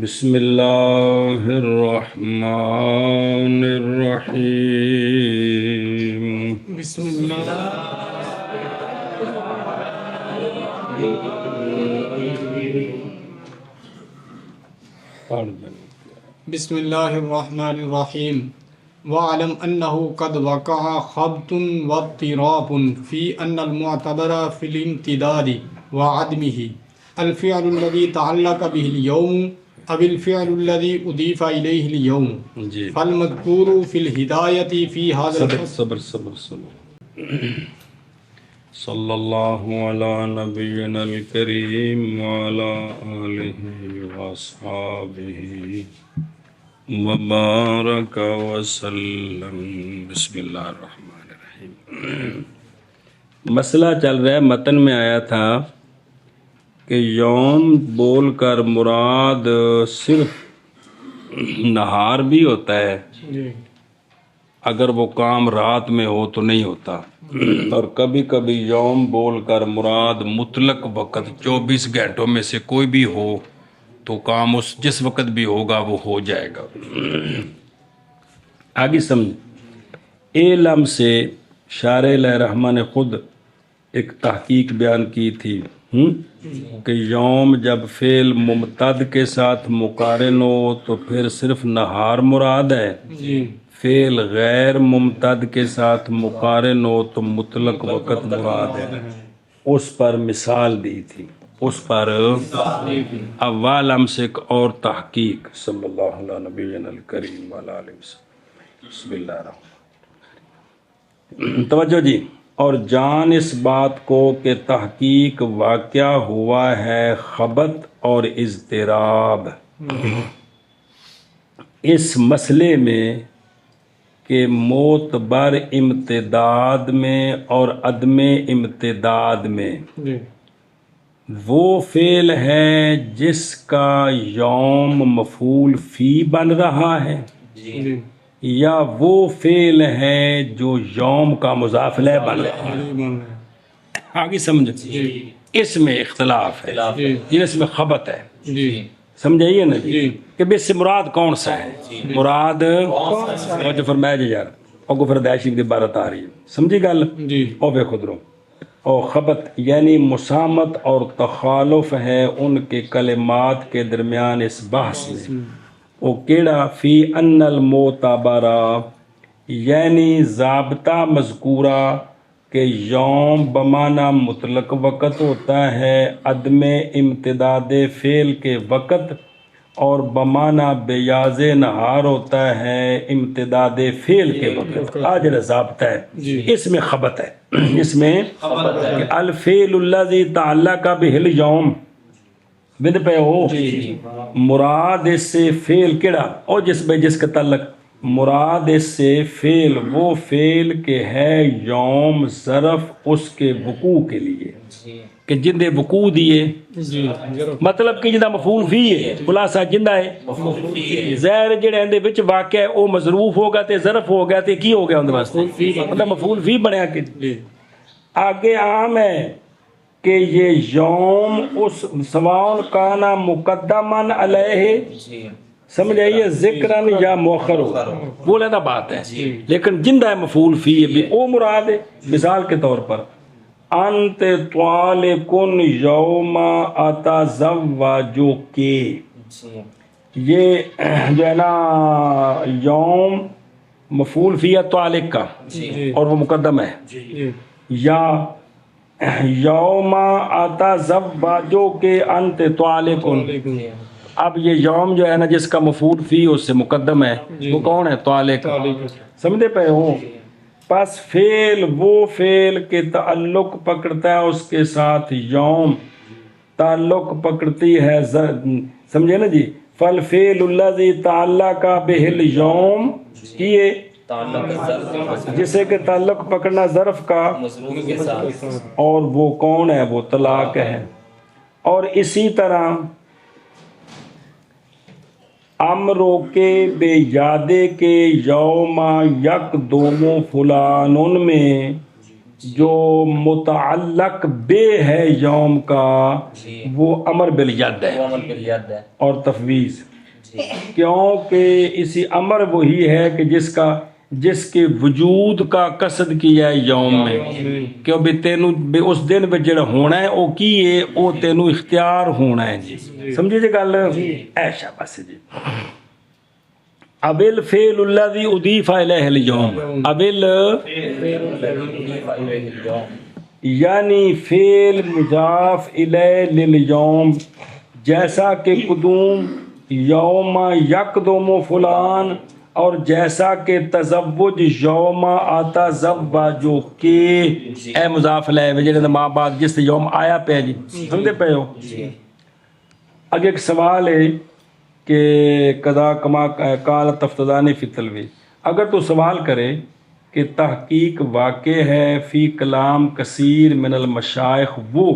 بسم اللہ الرحمن الرحیم بسم اللہ بسم اللہ الرحمن الرحیم وَاعْلَمْ أَنَّهُ قَدْ وَقَعَ خَبْطٌ وَاضْطِرَابٌ فِي أَنَّ الْمُعْتَبَرَ فِي الْامْتِدَادِ وَعَدْمِهِ الفعل الذي تعلق به اليوم أو الفعل الذي أضيف إليه اليوم فالمذكور في الهداية في هذا صبر صلی اللہ علی نبینا الکریم وعلی آلہ واصحابہ وبارک وسلم۔ بسم اللہ الرحمن الرحیم۔ مسئلہ چل رہا ہے، متن میں آیا تھا کہ یوم بول کر مراد صرف نہار بھی ہوتا ہے، اگر وہ کام رات میں ہو تو نہیں ہوتا، اور کبھی کبھی یوم بول کر مراد مطلق وقت 24 گھنٹوں میں سے کوئی بھی ہو تو کام اس جس وقت بھی ہوگا وہ ہو جائے گا۔ آگے سمجھ، علم سے شارح علیہ رحمہ نے خود ایک تحقیق بیان کی تھی کہ یوم جب فعل ممتد کے ساتھ مقارن ہو تو پھر صرف نہار مراد ہے، فعل غیر ممتد کے ساتھ مقارن ہو تو مطلق وقت مراد ہے۔ اس پر مثال دی تھی، اس پر اولم سے ایک اور تحقیق۔ صلی اللہ علیہ نبینا الکریم وعلی آلہ وسلم۔ بسم اللہ الرحمن الرحیم۔ توجہ جی، اور جان اس بات کو کہ تحقیق واقعہ ہوا ہے خبط اور اضطراب اس مسئلے میں کہ معتبر امتداد میں اور عدم امتداد میں وہ فعل ہے جس کا یوم مفعول فی بن رہا ہے، یا وہ فعل ہے جو یوم کا مضاف الیہ بن رہا ہے۔ آگے سمجھ، اس میں اختلاف ہے، اس میں خبط ہے، سمجھائیے نا جی کہ بس سے مراد کون سا ہے، مراد جو فرمایا جی یار اور گفر دائشی کی عبارت آ رہی ہے، سمجھی گل او بے خود رو۔ اور خبط یعنی مسامت اور تخالف ہے ان کے کلمات کے درمیان اس بحث میں۔ وہ کیڑا فی ان المعتبرہ یعنی ضابطہ مذکورہ کہ یوم بمعنی مطلق وقت ہوتا ہے عدم امتداد فعل کے وقت، اور بمعنی بیاض نہار ہوتا ہے امتداد فعل کے وقت۔ آج ضابطہ ہے، اس میں خبط ہے، اس میں الفعل الذی تعلق بہ الیوم بند پہ ہو، مراد اس سے فعل کیڑا اور جس کا تعلق، مراد اس سے فعل وہ فعل کے ہے یوم ظرف اس کے وقوع کے لیے کہ جندے وقوع دیے، مطلب کہ جندہ مفعول فی ہے، خلاصہ جندہ ہے ظاہر جڑے اندے وچ واقع ہے او مظروف ہوگا تے ظرف ہو گیا تے کی ہو گیا اندے واسطے، مطلب مفعول فی بنیا کہ آگے عام ہے کہ یہ یوم اس سواؤن کانا مقدمن علیہ، سمجھ آئیے، ذکرن یا مؤخر ہو، وہ لینا بات ہے، لیکن جندہ مفعول فی ہے بھی او مراد ہے۔ مثال کے طور پر انت طالقن یوم اتزوجو کے، یہ جو ہے نا یوم مفعول فی ہے طالق کا اور وہ مقدم ہے، یا یوم اتزوجو کے انت طالقن، اب یہ یوم جو ہے نا جس کا مفعول فی اس سے مقدم ہے وہ کون ہے؟ طالق، سمجھے پہ ہو۔ پس فعل وہ فعل کے تعلق پکڑتا ہے اس کے ساتھ یوم، تعلق پکڑتی ہے سمجھے نا جی، فالفعل الذی تعلق بہ الیوم، یہ جسے کہ تعلق پکڑنا ظرف کا، اور وہ کون ہے؟ وہ طلاق ہے۔ اور اسی طرح امرو کے بے یادے کے یوم یک دوم فلانن میں جو متعلق بے ہے یوم کا وہ امر بالید ہے اور تفویض، کیونکہ اسی امر وہی ہے کہ جس کے وجود کا قصد کیا ہے یوم میں، کہ بھی تینوں اس دن میں جڑا ہونا ہے وہ کی ہے، وہ تینوں اختیار ہونا ہے جی، سمجھے جی گل ایشا بس جی۔ ابل فعل الذی اضیف الیہ اليوم، ابل یعنی فعل مضاف الیہ للیوم، جیسا کہ قدوم یوم یقدم فلان، اور جیسا کہ تزوج یوم آتا زواجو کے، اے مضاف الیہ جڑے ماں بعد جس یوم آیا پہ جی، سمجھتے پہ ہو۔ اگے ایک سوال ہے کہ قضا کما قال تفتدانی فی التلوی، اگر تو سوال کرے کہ تحقیق واقع ہے فی کلام کثیر من المشائخ وہ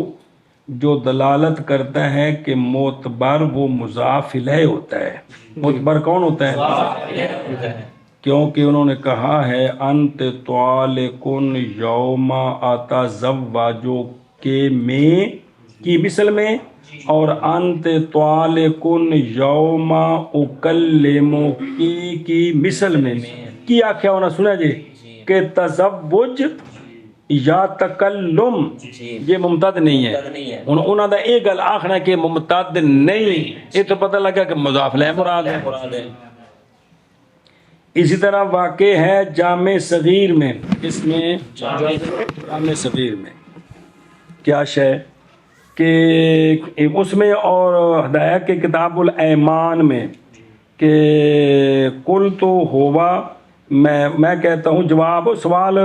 جو دلالت کرتا ہے کہ معتبر وہ مضاف الیہ ہوتا ہے، معتبر کون ہوتا ہے؟ کیونکہ انہوں نے کہا ہے انت طالقن یوم آتا زواجو کے میں کی مثل میں، اور انت طالقن یوم اکلمو کی مثل میں کی آخیا ہونا سنا جی کہ تزوج یا تکلم یہ ممتد نہیں ہے، انہوں دا یہ گل آخنا کہ ممتد نہیں، یہ تو پتہ لگا کہ مضاف الیہ مراد ہے۔ اسی طرح واقع ہے جامع صغیر میں، اس میں جامع صغیر میں کیا شے کہ اس میں، اور ہدایہ کے کتاب الایمان میں کہ کل تو ہوا، میں کہتا ہوں، جواب سوال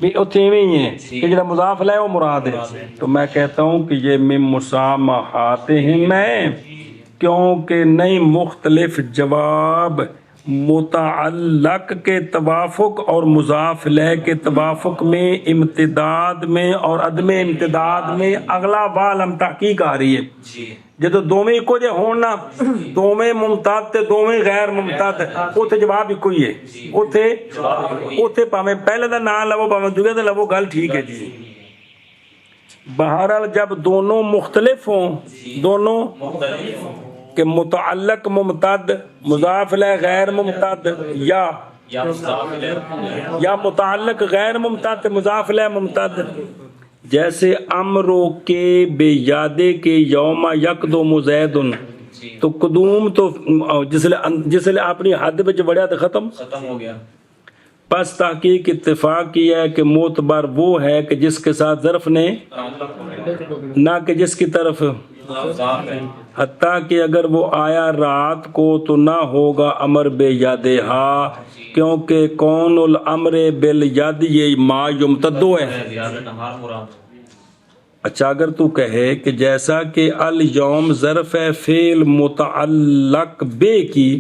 بھی اتنے ہی ہے کہ جڑا مضاف الیہ وہ مراد ہے، تو میں کہتا ہوں کہ یہ من مسامحاتہم میں، کیونکہ نہیں مختلف جواب متعلق کے توافق اور مضاف الیہ کے توافق میں، امتداد میں اور عدم امتداد میں اگلا والم تحقیق آ رہی ہے۔ جدو دوویں اکو جے ہون نا، دوویں ممتد تے دوویں غیر ممتد، اوتھے جواب اکو ہی ہے، اوتھے پاویں پہلے دا نام لو پاویں دوجے دا لو، گل ٹھیک ہے جی۔ بہرحال جب دونوں مختلف ہوں، دونوں کہ متعلق ممتد مضاف الیہ غیر ممتد، یا متعلق غیر ممتد مضاف الیہ ممتد، جیسے امرو کے بے یادے کے یوم یقدم زید، تو قدوم تو جس لئے اپنی حد وچ بڑھیا تو ختم ہو گیا۔ پس تحقیق اتفاق کیا ہے کہ معتبر وہ ہے کہ جس کے ساتھ ظرف نے، نہ کہ جس کی طرف، حتیٰ کہ اگر وہ آیا رات کو تو نہ ہوگا امر بے یادہا، کیونکہ کون الامر بالید یہ ما یمتدو ہے۔ اچھا اگر تو کہے کہ جیسا کہ الیوم ظرف ہے فعل متعلق بے کی،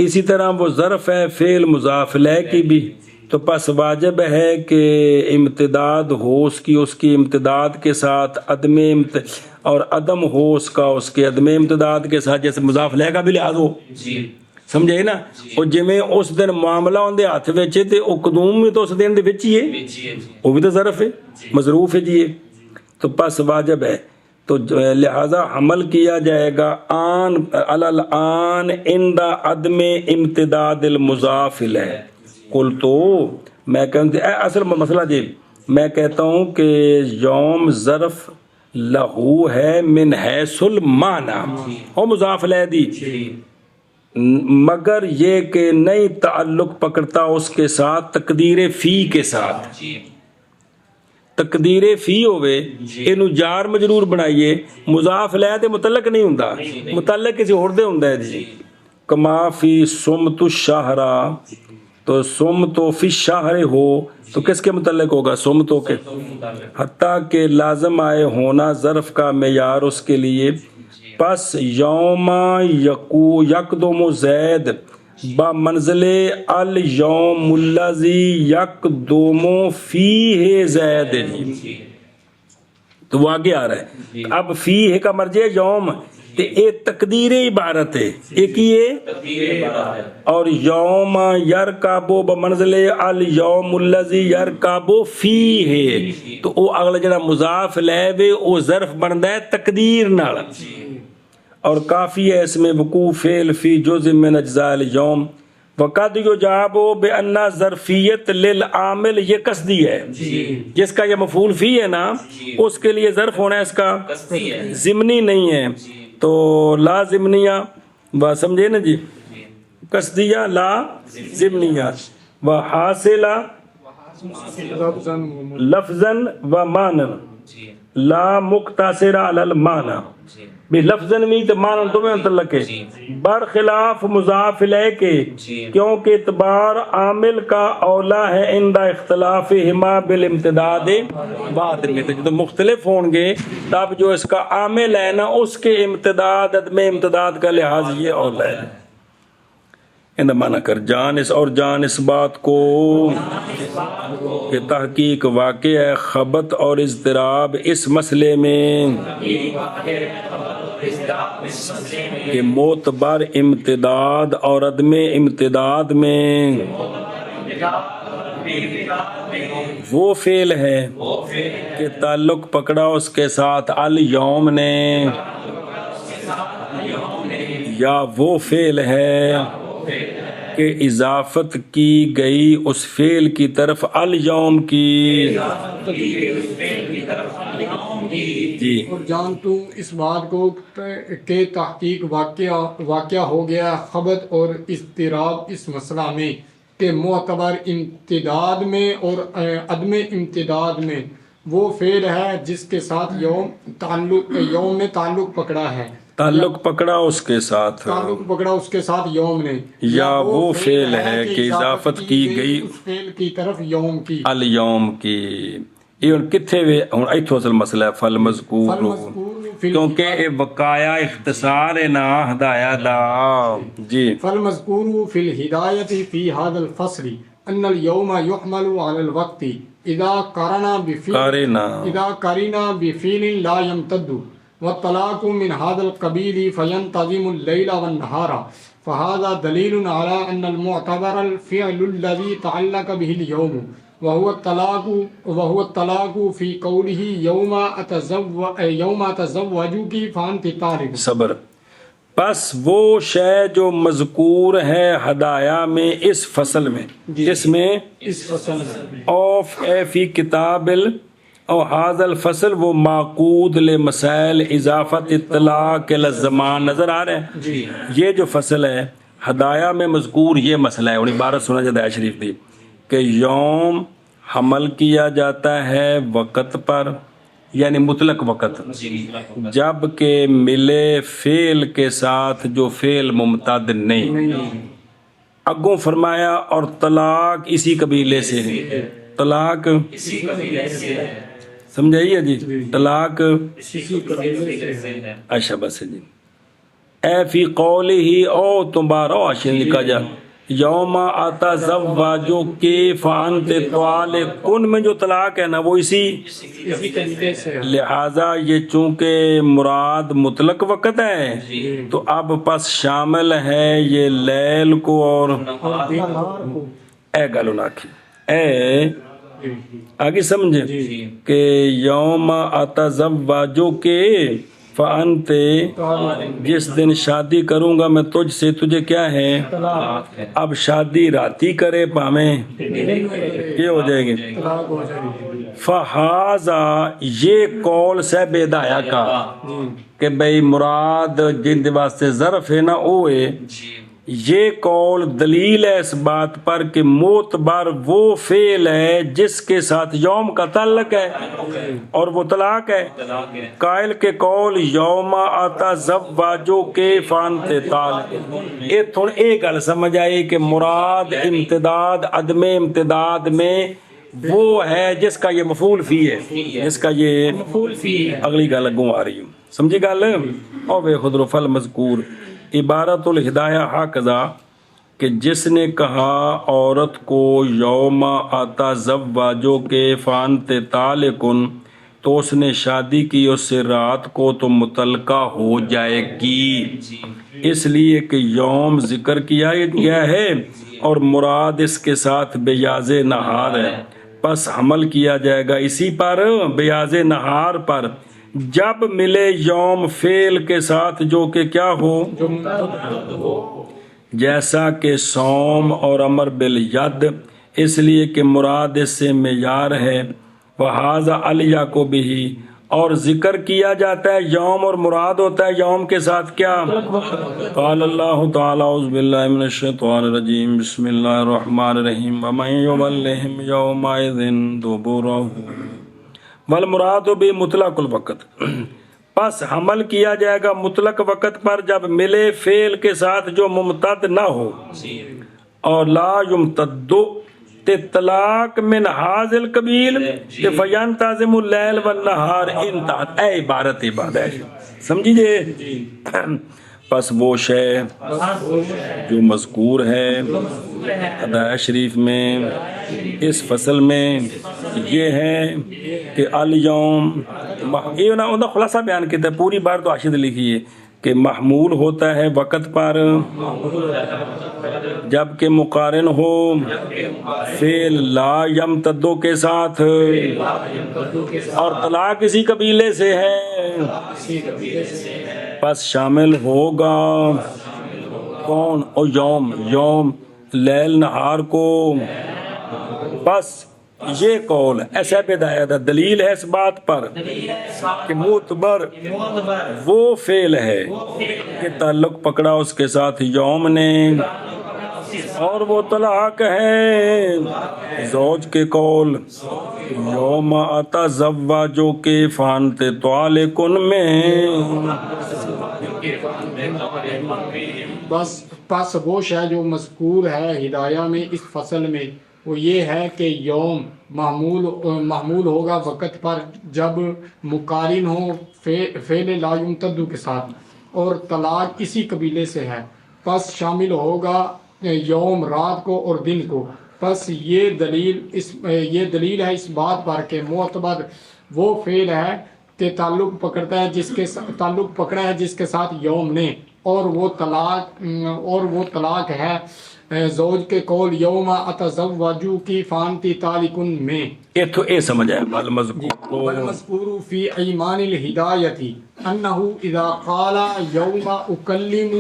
اسی طرح وہ ظرف ہے فعل مضاف الیہ کی بھی، تو پس واجب ہے کہ امتداد ہو اس کی امتداد کے ساتھ عدم اور عدم ہو اس کے عدم امتداد کے ساتھ، جیسے مضاف الیہ کا بھی لحاظ ہو، سمجھے نا؟ اور جویں اس دن معاملہ ان دے ہاتھ وچ تے او قدوم بھی تو اس دن دے وچ ہی ہے، وہ بھی تو ظرف ہے، مظروف ہے جی، تو پس واجب ہے، تو لہذا حمل کیا جائے گا آن الان عند عدم امتداد المضاف الیہ۔ قل تو میں کہتا ہوں، اصل مسئلہ جی میں کہتا ہوں کہ یوم ظرف لہو ہے من حیث المعنی، اور مضاف الیہ دی، مگر یہ کہ نہیں تعلق پکڑتا اس کے ساتھ تقدیر فی کے ساتھ۔ تقدیر فی ہوئے اینو جار مجرور بنائیے، مضاف الیہ تے متعلق نہیں ہوندا، متعلق کسی اور دے ہوندا ہے جی۔ کما فی سمت الشہرا، تو سمت فی الشہر ہو تو کس کے متعلق ہوگا؟ سمتوں کے، حتیٰ کہ لازم آئے ہونا ظرف کا معیار اس کے لیے، پس یوم یقدم زید بمنزل الیوم الذی یقدم فیہ زید، تو وہ آگے آ رہا ہے۔ اب فیہ کا مرجع یوم، تے اے تقدیر عبارت ہے، ایک یہ اور یوم یرکابو بمنزل الیوم الذی یرکابو فی ہے، تو او اگلا جڑا مضاف لے وے او ظرف بندا ہے تقدیر نال، اور کافی ہے اس میں وقوع فعل فی جزء من اجزاء الیوم، وقد یجاب بان ظرفیت للعامل یہ قصدی ہے، جس کا یہ مفعول فی ہے نا اس کے لیے ظرف ہونا ہے اس کا ضمنی نہیں ہے، تو لا ضمنیہ و سمجھے نا جی، قصدیہ لا ضمنیہ و حاصلہ لفظا و معنی لا مقتصر علی المعنی، بھی لفظاً بھی تو معنی تو میں متعلق ہے، برخلاف مضاف الیہ کے، کیونکہ اعتبار عامل کا اولا ہے عند اختلافہما بالامتداد بعد میں، تو جب مختلف ہوں گے تب جو اس کا عامل ہے نا اس کے امتداد عدم امتداد کا لحاظ یہ اولا ہے۔ اندہ معنی کر جانس اور جان اس بات کو کہ تحقیق واقع ہے خبط اور اضطراب اس مسئلے میں کہ معتبر امتداد اور عدم امتداد میں وہ فعل ہے کہ تعلق پکڑا اس کے ساتھ الیوم نے، یا وہ فعل ہے کہ اضافت کی گئی اس فعل کی طرف الیوم کی، جی، اور جان تو اس بات کو کہ تحقیق واقعہ ہو گیا خبط اور اضطراب اس مسئلہ میں کہ معتبر امتداد میں اور عدم امتداد میں وہ فعل ہے جس کے ساتھ یوم نے تعلق پکڑا ہے، تعلق پکڑا اس کے ساتھ، تعلق پکڑا اس کے ساتھ یوم نے، یا وہ فعل ہے کہ اضافت کی گئی اس فعل کی طرف یوم کی، الیوم کی، یہ کتھے وے ہن ایتھوں اصل مسئلہ ہے فل مذکور، کیونکہ اے بقایا اختصار ہے نا ہدایہ دا، جی، فالمذکور فی الہدایت فی هذا الفصل ان اليوم يحمل على الوقت اذا قرنا بفعل لا يمتد والطلاق من هذا القبيل فينتظم الليل والنهار، فهذا دليل على ان المعتبر الفعل الذي تعلق به اليوم وهو الطلاق في قوله يوم اتزوجك فانت طالق۔ صبر، پس وہ شے جو مذکور ہے ہدایہ میں اس فصل میں، جس میں اس فصل میں اوف اے فی کتاب او هذا الفصل وہ معقود لمسائل اضافت اطلاق الزمان نظر آ رہے ہیں، جی، یہ جو فصل ہے ہدایہ میں مذکور یہ مسئلہ ہے، اور عبارت سنا جائے شریف دی کہ یوم حمل کیا جاتا ہے وقت پر، یعنی مطلق وقت، جب کہ ملے فعل کے ساتھ جو فعل ممتد نہیں، اگوں فرمایا اور طلاق اسی قبیلے سے، طلاق اسی قبیلے سے ہے، سمجھائیے جی، طلاق اسی قبیلے سے ہے، اچھا بس جی، اے فی قولہ او تمہارا آشن لکھا جا یوم اتزوجو کے فانت طالق، ان میں جو طلاق ہے نا وہ اسی قبیلے سے ہے، لہذا یہ چونکہ مراد مطلق وقت ہے تو اب پس شامل ہے یہ لیل کو اور اے گلو ناکھی اے آگے سمجھے کہ یوم اتزوجو کے فانت، جس دن شادی کروں گا میں تجھ سے، تجھے کیا ہے، اب شادی راتی کرے پامیں یہ ہو جائے گی، فہذا یہ قول سے بیدایا کا کہ بھئی مراد جن واسطے ظرف ہے نا اوے، یہ قول دلیل ہے اس بات پر کہ معتبر وہ فعل ہے جس کے ساتھ یوم کا تعلق ہے اور وہ طلاق ہے، قائل کے قول یوم اتزوجو کے فانت طالق، یہ تھوڑا ایک گل سمجھ آئی کہ مراد امتداد عدم امتداد میں وہ ہے جس کا یہ مفعول فی ہے، جس کا یہ مفعول فی ہے، اگلی گل اگوں آ رہی ہوں، سمجھی گل، اور بے خود رفل مذکور عبارت الہدایہ ہاکذا کہ جس نے کہا عورت کو یوم اتزوجو کے فانت طالقن، تو اس نے شادی کی اس سے رات کو تو متعلقہ ہو جائے گی، اس لیے کہ یوم ذکر کیا گیا ہے اور مراد اس کے ساتھ بیاض نہار ہے، پس حمل کیا جائے گا اسی پر، بیاض نہار پر، جب ملے یوم فعل کے ساتھ جو کہ کیا ہو، جیسا کہ صوم اور امر بالید، اس لیے کہ مراد اس سے معیار ہے، وہذا علیہ کو بھی، اور ذکر کیا جاتا ہے یوم اور مراد ہوتا ہے یوم کے ساتھ کیا، قال اللہ تعالی اعوذ باللہ من الشیطان الرجیم بسم اللہ الرحمن الرحیم ومن یولہم یومئذ دبرہ والمراد بمطلق الوقت، پس حمل کیا جائے گا مطلق وقت پر جب ملے فعل کے ساتھ جو ممتد نہ ہو، اور لا یمتد طلاق من حاضل قبیل کہ فینتظم اللیل والنہار انتہت، اے عبارت ہے سمجھیے، پس وہ شے جو مذکور ہے ہدایہ شریف میں اس فصل میں یہ ہے کہ الیوم، یہ انہوں نے خلاصہ بیان کیا ہے، پوری بار تو عاشد لکھی ہے کہ محمول ہوتا ہے وقت پر جبکہ مقارن ہو فعل لا یمتدو کے ساتھ، اور طلاق اسی قبیلے سے ہے، پس شامل ہوگا کون، او یوم، یوم لیل نہار کو، بس یہ قول ایسا بدایت ہے، دلیل ہے اس بات پر کہ معتبر وہ فعل ہے کہ تعلق پکڑا اس کے ساتھ یوم نے، اور وہ طلاق ہے زوج کے قول یوم اتزوجو کے فانت طالقن میں، پس وہ شے جو مذکور ہے ہدایہ میں اس فصل میں وہ یہ ہے کہ یوم محمول ہوگا وقت پر جب مقارن ہو فعل لا یمتد کے ساتھ، اور طلاق اسی قبیلے سے ہے، پس شامل ہوگا یوم رات کو اور دن کو، پس یہ دلیل ہے اس بات پر کہ معتبر وہ فعل ہے کہ تعلق پکڑتا ہے تعلق پکڑا ہے جس کے ساتھ یوم نے، اور وہ طلاق ہے زوج کے قول یوم اتزوجو کی فانتی طالقن میں، تو اے سمجھ آئے والمذکور فی ایمان الہدایتی انہ اذا قال یوم اکلم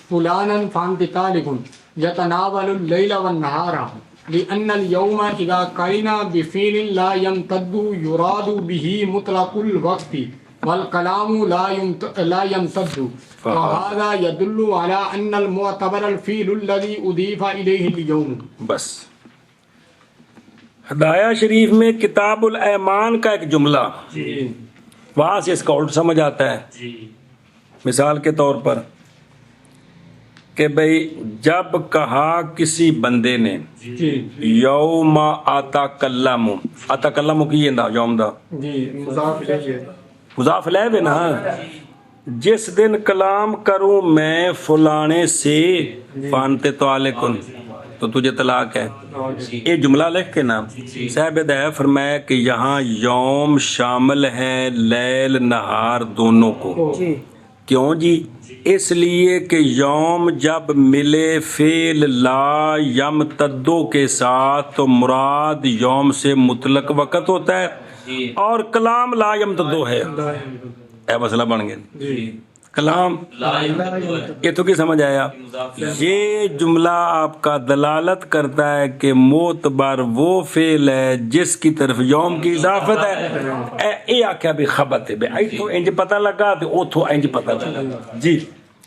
فلانا فانتی طالقن یتناول اللیل والنہار، لأن اليوم اذا قرن بفعل لا يمتد يراد به مطلق الوقت والکلام لا يمتد، وهذا يدل على ان المعتبر الفعل الذي اضيف اليه اليوم۔ بس ہدایہ شریف میں کتاب الایمان کا ایک جملہ، وہاں سے اس کا الٹ سمجھ آتا ہے، مثال کے طور پر کہ بھئی جب کہا کسی بندے نے یوم اتکلم، اتکلم کی یہ دا یوم دا مضاف الیہ ہے نا، جس دن کلام کروں میں فلانے سے فانتے طالقن، تو تجھے طلاق ہے، یہ جملہ لکھ کے نا صاحب ہدایہ فرمایا کہ یہاں یوم شامل ہے لیل نہار دونوں کو، کیوں جی؟ اس لیے کہ یوم جب ملے فعل لا یمتدو کے ساتھ تو مراد یوم سے مطلق وقت ہوتا ہے، اور کلام لا یمتدو ہے، اے مسئلہ بن گیا کلام، یہ تو کی سمجھ آیا؟ یہ جملہ آپ کا دلالت کرتا ہے کہ معتبر وہ فعل ہے جس کی طرف یوم کی اضافت ہے، اے آکھیا بھی خبت ہے بے آئی تو انج پتہ لگا تو او تو انج پتہ لگا، جی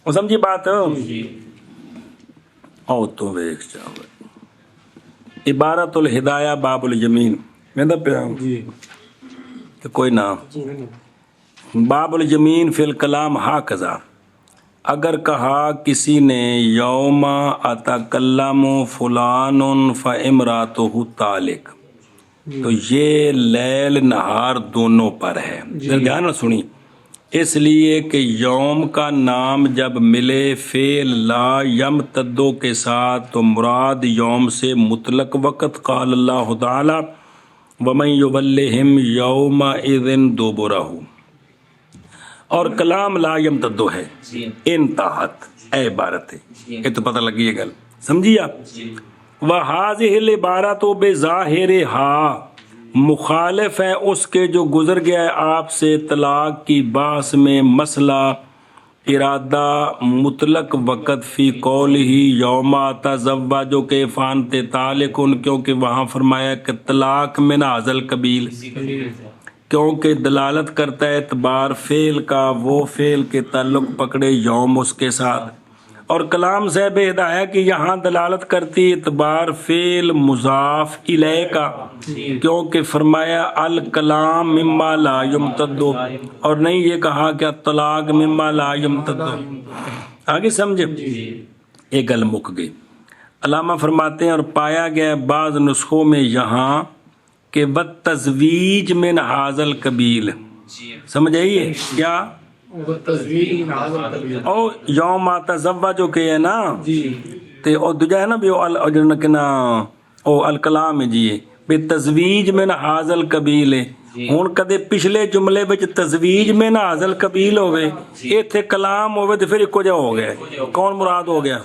وہ سمجھی بات ہے؟ او تو ویک چاہو عبارت الہدایہ باب الیمین میں دا پہ ہوں کہ کوئی نہ باب الیمین فی الکلام ہاکذا، اگر کہا کسی نے یوم اتکلم فلان فامراتہ طالق، تو یہ لیل نہار دونوں پر ہے، دھیان نہ سنی، اس لیے کہ یوم کا نام جب ملے فعل لا یمتدو کے ساتھ تو مراد یوم سے مطلق وقت، قال اللہ تعالی ومن یبلہم یومئذ دبرہ، اور کلام لا یمتد ہے انتہت، اے عبارت ہے، یہ تو پتہ لگی ہے گل، سمجھی آپ؟ وہذہ العبارت بظاہرہا، مخالف ہے اس کے جو گزر گیا ہے آپ سے طلاق کی بحث میں مسئلہ ارادہ مطلق وقت فی قولہ یوم تزوج کے فانتے طالقن، کیونکہ وہاں فرمایا کہ طلاق من ھذا القبیل، کیونکہ دلالت کرتا ہے اعتبار فعل کا وہ فعل کے تعلق پکڑے یوم اس کے ساتھ، اور کلام صاحب ہدایہ کی یہاں دلالت کرتی اعتبار فعل مضاف الیہ کا، کیونکہ فرمایا الکلام مما لا یمتد، اور نہیں یہ کہا کہ الطلاق مما لا یمتد۔ آگے سمجھے؟ ایک گل مک گئی۔ علامہ فرماتے ہیں اور پایا گیا بعض نسخوں میں یہاں کہ والتزویج من ھذا القبیل، سمجھ آئیے کیا؟ او یوم تزوج کے ہے نا تے او دوجا ہے نا بھی او الکلام ہے جی بے تزویج من ھذا القبیل ہے۔ ہن کدے پچھلے جملے وچ تزویج من ھذا القبیل ہوے، ایتھے کلام ہوے تے پھر اکو جا ہو گیا، کون مراد ہو گیا؟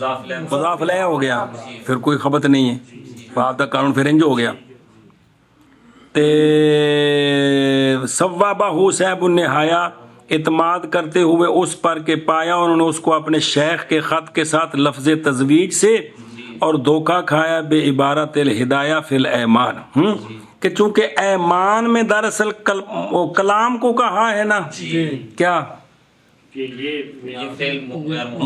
مضاف الیہ ہو گیا، پھر کوئی خبط نہیں ہے، آپ دا قانون پھر انج ہو گیا۔ تے صوابہ صاحب النہایہ، اعتماد کرتے ہوئے اس پر کہ پایا انہوں نے اس کو اپنے شیخ کے خط کے ساتھ لفظ تزویج سے، اور دھوکہ کھایا بے عبارت الہدایہ فی الایمان، کہ چونکہ ایمان میں دراصل کلام کو کہا ہے نا، کیا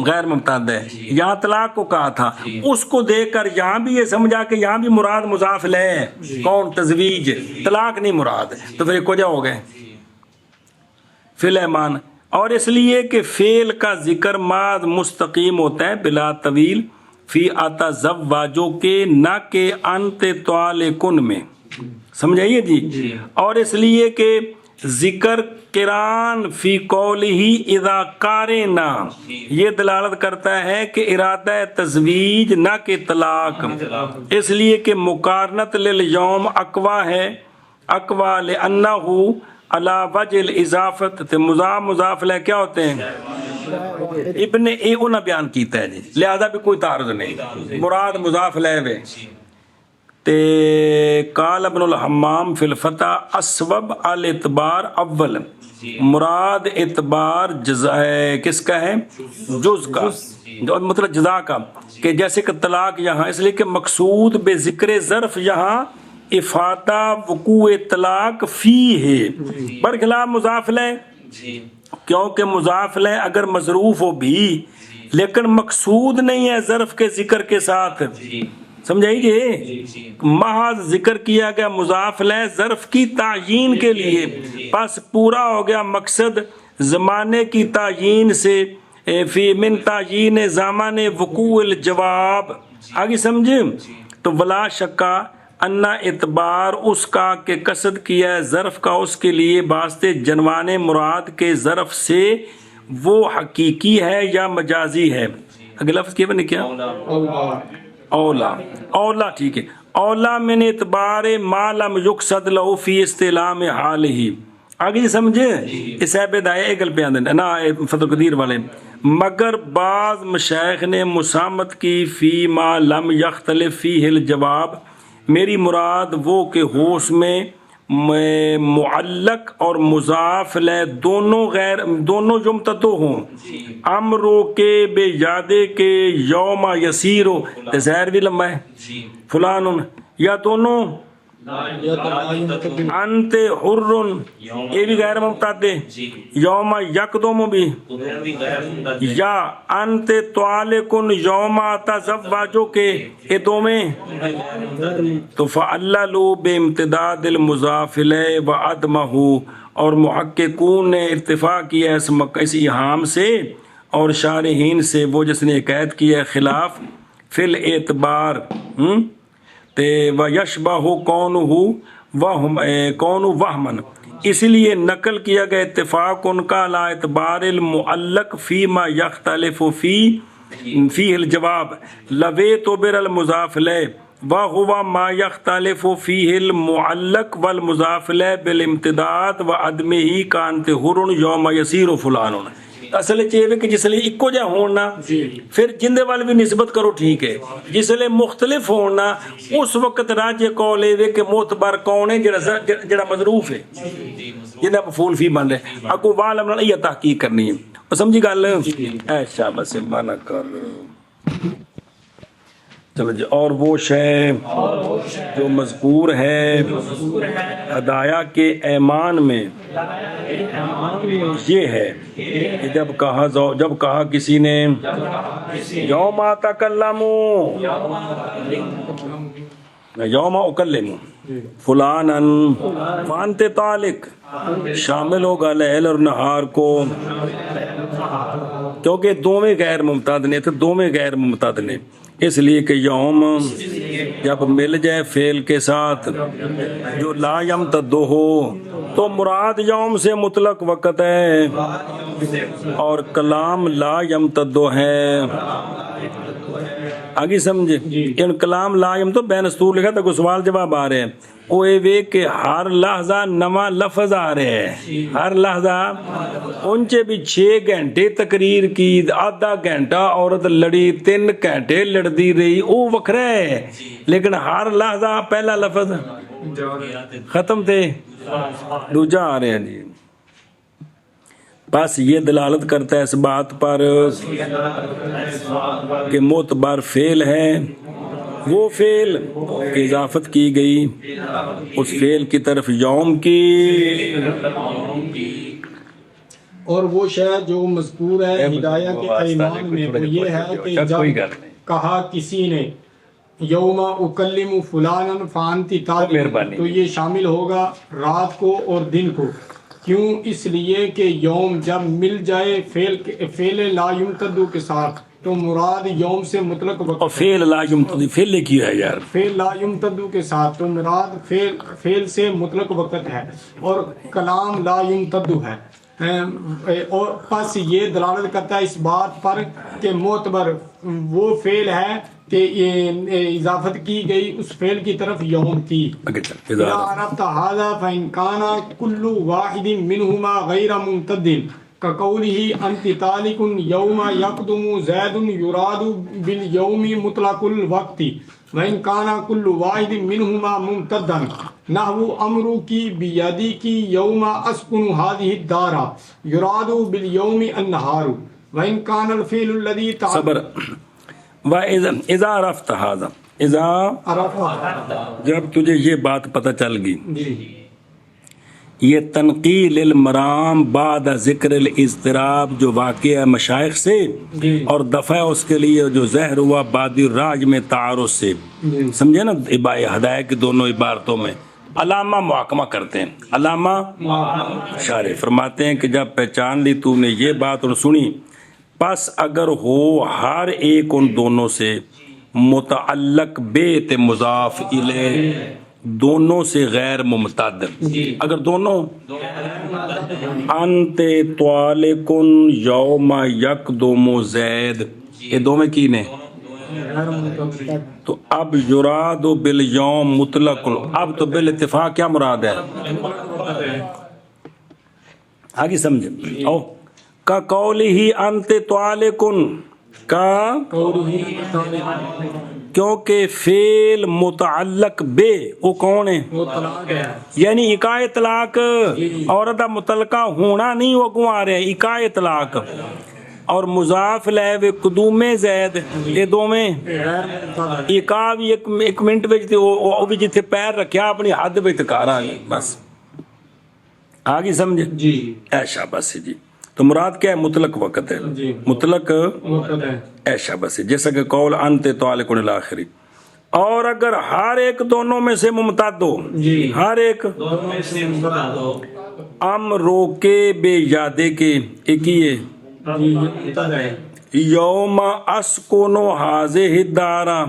غیر ممتد ہے، یہاں طلاق کو کہا تھا، اس کو دیکھ کر یہاں بھی یہ سمجھا کہ یہاں بھی مراد مضاف الیہ ہے، کون؟ تزویج، طلاق نہیں مراد، تو پھر ایک وجہ ہو گئے فی الایمان، اور اس لیے کہ فعل کا ذکر ماض مستقیم ہوتا ہے بلا طویل فی اتزوجو کے، نہ کہ انت طالقن میں، سمجھائیے جی، اور اس لیے کہ ذکر قران فی قولہ اذا قارنا، یہ دلالت کرتا ہے کہ ارادہ تزویج نہ کہ طلاق، اس لیے کہ مقارنت للیوم اقوا ہے، اقوا لانہ علی وجہ الاضافت، تے مضاف لے کیا ہوتے ہیں؟ ابن انہوں بیان کیتا ہے جی، لہذا بھی کوئی تعارض نہیں، مراد مضاف لے وے۔ تے قال ابن الحمام فی الفتح اسوب الاعتبار اول، مراد اعتبار جزا کس کا ہے؟ جز کا، مطلب جزا کا، کہ جیسے کہ طلاق یہاں، اس لیے کہ مقصود بے ذکر ظرف یہاں افادہ وقوع طلاق فی ہے، برخلاف مضاف لے، کیونکہ مضاف لے اگر مظروف ہو بھی لیکن مقصود نہیں ہے ظرف کے ذکر کے ساتھ، سمجھائیے، محض ذکر کیا گیا مضاف لے ظرف کی تعیین کے لیے، بس پورا ہو گیا مقصد زمانے کی تعیین سے، فی من تعیین زمان وقوع الجواب۔ آگے سمجھے؟ تو ولا شکا انا اعتبار اس کا کہ قصد کیا ہے ظرف کا اس کے لیے واسطے جنوان مراد کے ظرف سے، وہ حقیقی ہے یا مجازی ہے۔ اگلا لفظ کیا بنے کیا؟ اولا، اولا ٹھیک ہے، اولا من اعتبار ما لم یقصد له فی استعلام حالہ۔ آگے سمجھے؟ اس عبد آئے ایگل پہ آندن نا فتح قدیر والے، مگر بعض مشایخ نے مسامت کی فی ما لم یختلف فیہ الجواب، میری مراد وہ کہ ہو اس میں معلق اور مضاف لے دونوں یمتدو ہوں، امرو کے بے یادے کے یوم یسیرو، تزہر بھی لمبا ہے، فلان، یا دونوں انت حرن، یہ بھی غیر ممتد ہے، یوم یقدم بھی، یا انت طالقن یوم تزوجو کے، یہ دو میں، تو فعللوا بامتداد المضاف الیہ وعدمہ، اور محققون نے ارتفاع کیا اس ابہام سے اور شارحین سے، وہ جس نے قید کیا ہے خلاف فی الاعتبار، تے ویشبہ کون وہمن، اس لیے نقل کیا گیا اتفاق ان کا لا اعتبار المعلق فیما یختلف فی الجواب، لوے تو بر المضاف لے، وَهُوَ مَا يَخْتَلِفُ فِيهِ الْمُعَلَّقُ وَالْمُضَافُ إِلَيْهِ بِالْامْتِدَادِ وَعَدْمِهِ كَانَ حُرٌّ يَوْمَ يَصِيرُ فُلَانٌ۔ اصل چیز کہ جس لیے اکو جہ ہونا پھر جندے والے بھی نسبت کرو ٹھیک ہے، جس لیے مختلف ہونا اس وقت راجع قول ہے کہ معتبر کون ہے جڑا مظروف ہے جنہیں مفعول فی بن رہے اکو والم یہ تحقیق کرنی ہے، سمجھی گل؟ ایسا بس مانا کر چلو جی۔ اور وہ شے جو مذکور ہے ہدایہ کے ایمان میں یہ ہے کہ جب کہا کسی نے یوم تکلموا یوم اکلم فلانا فانت طالق، شامل ہوگا لیل اور نہار کو، کیونکہ دونوں غیر ممتد نے تو دونوں غیر ممتد نے، اس لیے کہ یوم جب مل جائے فعل کے ساتھ جو لا یمتد ہو تو مراد یوم سے مطلق وقت ہے اور کلام لا یمتد ہے۔ آگے سمجھے؟ ان کلام لا یمتد بین اسطور لکھا تھا، کوئی سوال جواب آ رہے ہیں وہ یہ کہ ہر لحظہ نواں لفظ آ رہے ہیں، ہر لحظہ انچے بھی 6 گھنٹے تقریر کی، آدھا گھنٹہ عورت لڑی، 3 گھنٹے لڑتی رہی، وہ وکھرا ہے، لیکن ہر لحظہ پہلا لفظ ختم تھے دوجا آ رہے ہیں جی۔ بس یہ دلالت کرتا ہے اس بات پر کہ معتبر فعل ہے وہ فعل کی اضافت کی گئی اس فعل کی طرف یوم کی، اور وہ شے جو مذکور ہے ہدایہ کے ایمان میں وہ یہ ہے کہ جب کہا کسی نے یوم اکلم فلانا فانت طالق تو یہ شامل ہوگا رات کو اور دن کو، کیوں؟ اس لیے کہ یوم جب مل جائے فعل لا یمتد کے ساتھ تو مراد یوم سے مطلق وقت، اور فعل لا یمتد فعل کی ہے یار، فعل لا یمتد کے ساتھ تو مراد فعل سے مطلق وقت ہے اور کلام لا یمتد ہے، اور پس یہ دلالت کرتا ہے اس بات پر کہ معتبر وہ فعل ہے کہ یہ اضافت کی گئی اس فعل کی طرف یوم کی۔ اذا عرفت هذا فإن كان كل واحد منهما غير ممتد كقوله أنت طالق يوم يقدم زيد يراد باليوم مطلق الوقت، وإن كان كل واحد منهما ممتدا نحو أمرك بيدك يوم أسكن هذه الدار يراد باليوم النهار، وإن كان الفعل الذي صبر اذا عرفت هذا، اذا جب تجھے یہ بات پتہ چل گئی، یہ تنقیل المرام بعد ذکر الاضطراب جو واقع ہے مشائخ سے اور دفع اس کے لیے جو زہر ہوا بادی راج میں تعارض سے، سمجھے نا؟ ہدایہ کی دونوں عبارتوں میں علامہ محاکمہ کرتے ہیں، علامہ شارح فرماتے ہیں کہ جب پہچان لی تو نے یہ بات اور سنی، پس اگر ہو ہر ایک ان دونوں سے متعلق بیت مضاف الیہ دونوں سے غیر ممتد، اگر دونوں انت طالق یوم یقدم زید یہ دونوں کی نے تو اب یراد بالیوم مطلق، اب تو بالاتفاق کیا مراد ہے؟ آگے سمجھے؟ او کا قولہ انت طالق کا، کیونکہ فعل متعلق بے وہ کون ہے؟ یعنی اکائے طلاق، عورتہ متعلقہ ہونا نہیں وہ کیوں آ رہے ہیں اکائے طلاق، اور مضاف لے قدوم زید یہ دو میں اکا بھی ایک منٹ بچتے وہ بھی جتنے پیر رکھیا اپنی حد بچ کارا بس آگے سمجھے جی ایشا بس جی۔ تو مراد کیا ہے؟ مطلق وقت ہے، مطلق ایشا بس جیسا کہ قول انت طالق الاخری، اور اگر ہر ایک دونوں میں سے ممتد ہو، ہر ایک ام روکے بے یادے کے ایک ہی ہے یوم اسکونو حاضے ہدارا،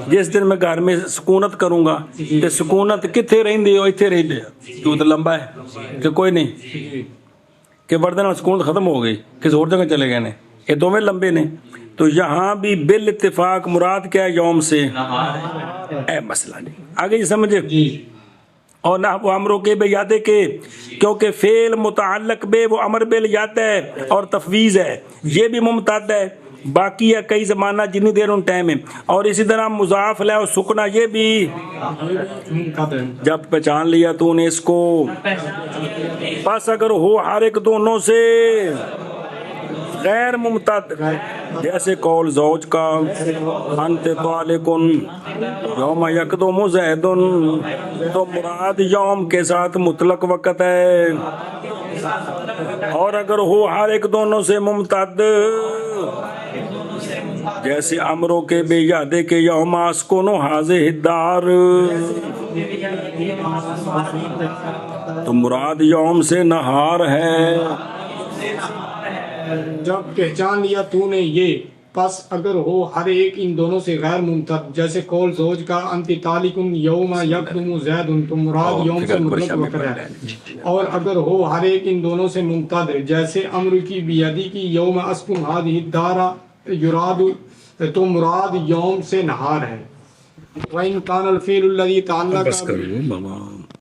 جس دن میں گھر میں سکونت کروں گا کہ سکونت کتھے رہندی ہو اتھے رہندی کیوں تو لمبا ہے کہ کوئی نہیں کہ بردن سکونت ختم ہو گئی کسی اور جگہ چلے گئے نے یہ دونوں لمبے نے تو یہاں بھی بالاتفاق مراد کیا ہے یوم سے؟ اے مسئلہ نہیں آگے یہ سمجھے. جی اور نہ وہ امروں کے بے یادے کے، کیونکہ فعل متعلق بے وہ امر بل یاد ہے اور تفویض ہے، یہ بھی ممتد ہے. باقی ہے کئی زمانہ جتنی دیر ان ٹائم ہے. اور اسی طرح مضاف لہ اور سکنا یہ بھی جب پہچان لیا تو نے اس کو، پس اگر ہو ہر ایک دونوں سے غیر ممتد، جیسے قول زوج کا انت طالقن یوم یقدم زید، تو مراد یوم کے ساتھ مطلق وقت ہے. اور اگر ہو ہر ایک دونوں سے ممتد، جیسے امروں کے بے یادے کے یوم اسکن حاضر الدار، تو مراد یوم سے نہار ہے. جب پہچان لیا تو نے یہ، پس اگر ہو ہر ایک ان دونوں سے غیر ممتد، جیسے قول زوج کا انت طالقن یوم یقدم زید، تو مراد یوم سے مطلق وقت ہے. اور اگر ہو ہر ایک ان دونوں سے ممتد، جیسے امر کی بیدی کی یوم اسکن هذه الدار یراد، تو مراد یوم سے نہار ہے. وَإِن كَانَ الْفِعْلُ الَّذِي تَعَلَّقَ